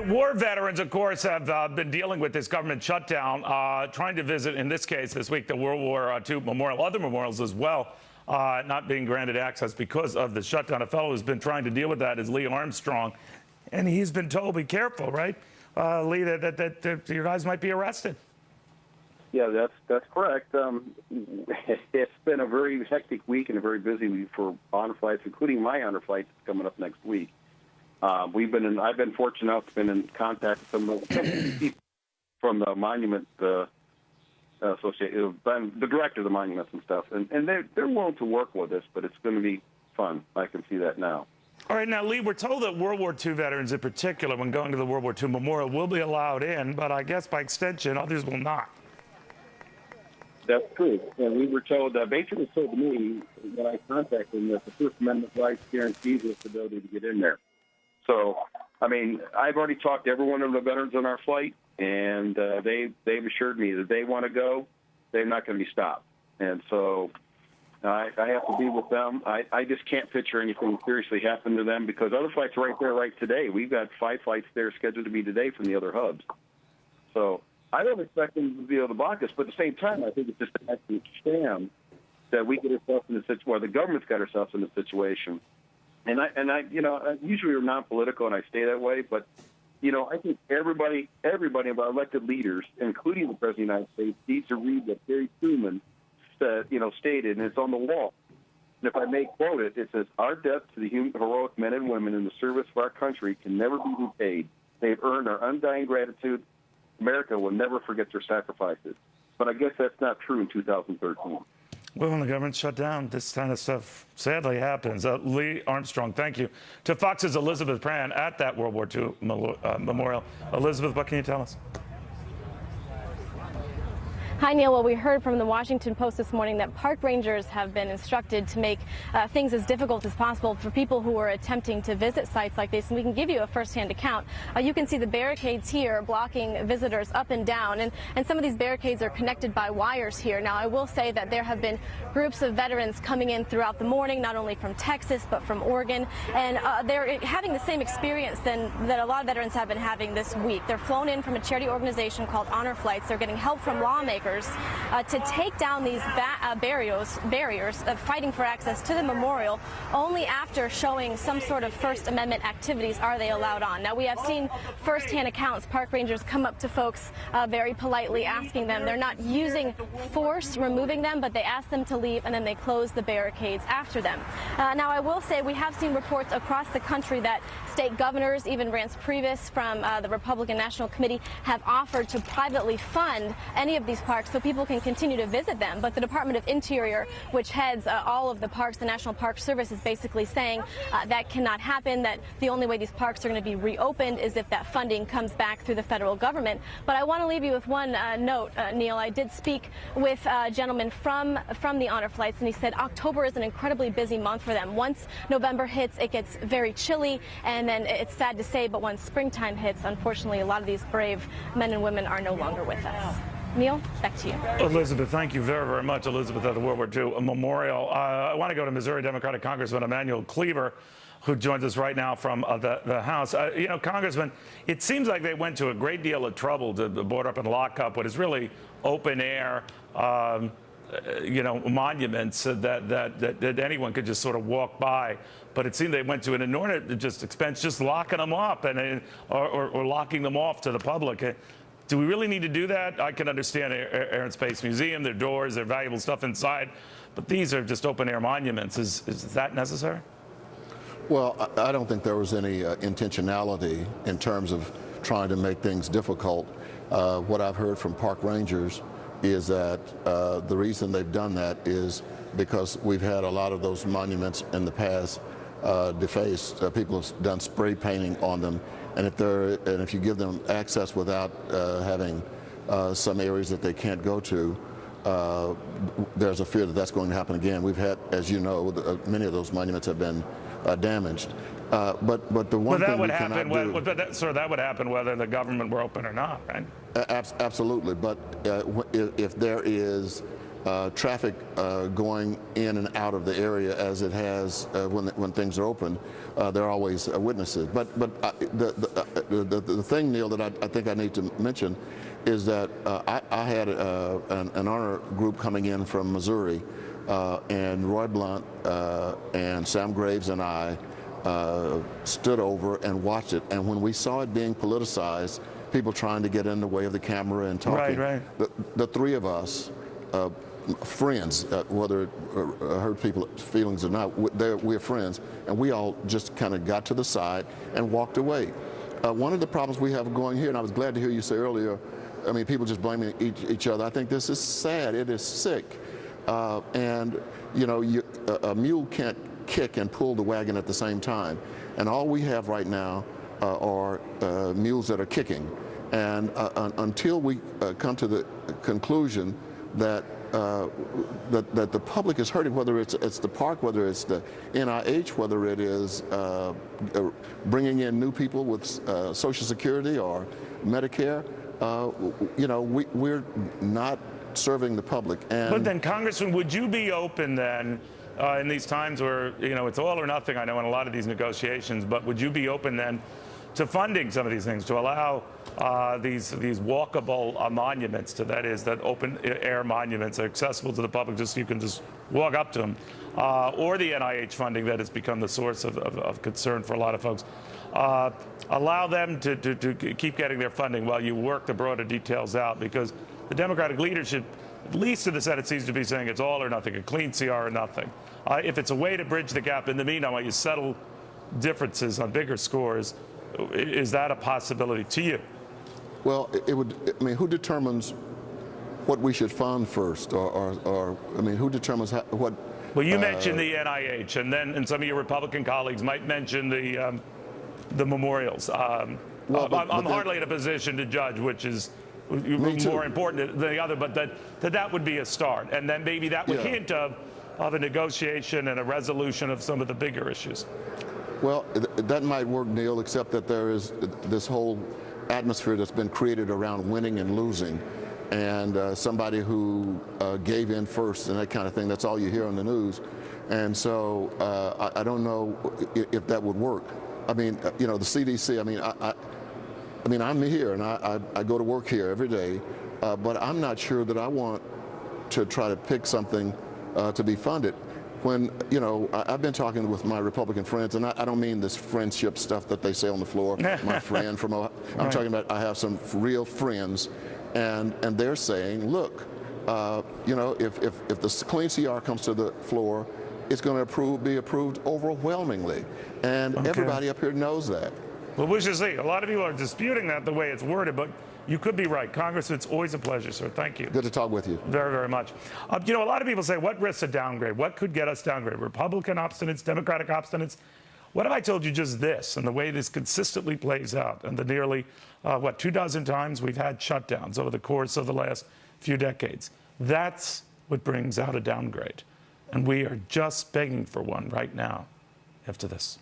right, war veterans, of course, have been dealing with this government shutdown, trying to visit, in this case, this week, the World War II memorial, other memorials as well, not being granted access because of the shutdown. A fellow who's been trying to deal with that is Lee Armstrong, and he's been told, be careful, right, Lee, that your guys might be arrested. Yeah, that's correct. It's been a very hectic week and a very busy week for honor flights, including my honor flight coming up next week. I've been fortunate enough to been in contact with some of the people from the monument association, the director of the monuments and stuff, and they're willing to work with us, but it's going to be fun. I can see that now. All right, now, Lee, we're told that World War II veterans in particular, when going to the World War II memorial, will be allowed in, but I guess by extension, others will not. That's true. And we were told, basically told to me when I contacted them that the First Amendment rights guarantees us the ability to get in there. So, I mean, I've already talked to every one of the veterans on our flight, and they've assured me that they want to go, they're not going to be stopped. And so I have to be with them. I just can't picture anything seriously happen to them because other flights are right there right today. We've got 5 flights there scheduled to be today from the other hubs. So I don't expect them to be able to block us, but at the same time, I think it's just an absolute sham that we get ourselves in a situation, or the government's got ourselves in a situation. And I, you know, usually we're non-political, and I stay that way. But, you know, I think everybody of our elected leaders, including the President of the United States, needs to read what Harry Truman said, stated, and it's on the wall. And if I may quote it, it says, "Our debt to the heroic men and women in the service of our country can never be repaid. They've earned our undying gratitude. America will never forget their sacrifices." But I guess that's not true in 2013. Well, when the government's shut down, this kind of stuff sadly happens. Lee Armstrong, thank you. To Fox's Elizabeth Pran at that World War II memorial. Elizabeth, what can you tell us? Hi, Neil. Well, we heard from the Washington Post this morning that park rangers have been instructed to make things as difficult as possible for people who are attempting to visit sites like this. And we can give you a first-hand account. You can see the barricades here blocking visitors up and down. And some of these barricades are connected by wires here. Now, I will say that there have been groups of veterans coming in throughout the morning, not only from Texas, but from Oregon. And they're having the same experience that a lot of veterans have been having this week. They're flown in from a charity organization called Honor Flights. They're getting help from lawmakers to take down these barriers of fighting for access to the memorial. Only after showing some sort of First Amendment activities are they allowed on. Now, we have seen firsthand accounts. Park rangers come up to folks very politely asking them. They're not using force removing them, but they ask them to leave, and then they close the barricades after them. Now, I will say we have seen reports across the country that state governors, even Reince Priebus from the Republican National Committee, have offered to privately fund any of these parks so people can continue to visit them. But the Department of Interior, which heads all of the parks, the National Park Service, is basically saying that cannot happen, that the only way these parks are going to be reopened is if that funding comes back through the federal government. But I want to leave you with one note, Neil. I did speak with a gentleman from the Honor Flights, and he said October is an incredibly busy month for them. Once November hits, it gets very chilly, and then it's sad to say, but once springtime hits, unfortunately, a lot of these brave men and women are no longer with us. Neil, back to you. Elizabeth, thank you very, very much. Elizabeth at the World War II memorial. I want to go to Missouri Democratic Congressman Emanuel Cleaver, who joins us right now from the House. Congressman, it seems like they went to a great deal of trouble to board up and lock up what is really open air, monuments that anyone could just sort of walk by. But it seemed they went to an inordinate expense just locking them up or locking them off to the public. Do we really need to do that? I can understand Air and Space Museum, their doors, their valuable stuff inside, but these are just open-air monuments. Is that necessary? Well, I don't think there was any intentionality in terms of trying to make things difficult. What I've heard from park rangers is that the reason they've done that is because we've had a lot of those monuments in the past defaced. People have done spray painting on them. And if you give them access without having some areas that they can't go to, there's a fear that that's going to happen again. We've had, as you know, many of those monuments have been damaged. But the one thing we cannot do... that would happen whether the government were open or not, right? Absolutely. But if there is traffic going in and out of the area as it has when things are open. There are always witnesses. But the thing, Neil, that I think I need to mention is that I had an honor group coming in from Missouri, and Roy Blunt and Sam Graves and I stood over and watched it. And when we saw it being politicized, people trying to get in the way of the camera and talking, the three of us, friends, whether it hurt people's feelings or not, we're friends, and we all just kind of got to the side and walked away. One of the problems we have going here, and I was glad to hear you say earlier, I mean, people just blaming each other. I think this is sad. It is sick. And, you know, a mule can't kick and pull the wagon at the same time. And all we have right now are mules that are kicking. And until we come to the conclusion that that the public is hurting, whether it's the park, whether it's the NIH, whether it is bringing in new people with Social Security or Medicare, you know, we're not serving the public. And but then, Congressman, would you be open then, in these times where, you know, it's all or nothing, I know, in a lot of these negotiations, but would you be open then to funding some of these things, to allow these walkable monuments, that is, that open air monuments are accessible to the public, just so you can just walk up to them, or the NIH funding that has become the source of concern for a lot of folks. Allow them to keep getting their funding while you work the broader details out, because the Democratic leadership, at least in the Senate, seems to be saying it's all or nothing, a clean CR or nothing. If it's a way to bridge the gap in the meantime while you settle differences on bigger scores, is that a possibility to you? Well, it would. I mean, who determines what we should fund first, or I mean, who determines what? Well, you mentioned the NIH, and some of your Republican colleagues might mention the memorials. I'm hardly in a position to judge which is more important than the other, but that would be a start, and then maybe that would hint of a negotiation and a resolution of some of the bigger issues. Well, that might work, Neil, except that there is this whole atmosphere that's been created around winning and losing, and somebody who gave in first and that kind of thing. That's all you hear on the news. And so I don't know if that would work. I mean, you know, the CDC, I mean, I'm here and I go to work here every day, but I'm not sure that I want to try to pick something to be funded. When, you know, I've been talking with my Republican friends, and I don't mean this friendship stuff that they say on the floor, my friend from Ohio. I'm talking about, I have some real friends, and they're saying, look, you know, if the clean CR comes to the floor, it's going to be approved overwhelmingly. And everybody up here knows that. Well, we should see. A lot of people are disputing that the way it's worded, but you could be right. Congressman, it's always a pleasure, sir. Thank you. Good to talk with you. Very, very much. You know, a lot of people say, what risks a downgrade? What could get us downgraded? Republican obstinance, Democratic obstinance? What if I told you just this, and the way this consistently plays out, and the nearly, 24 times we've had shutdowns over the course of the last few decades? That's what brings out a downgrade. And we are just begging for one right now after this.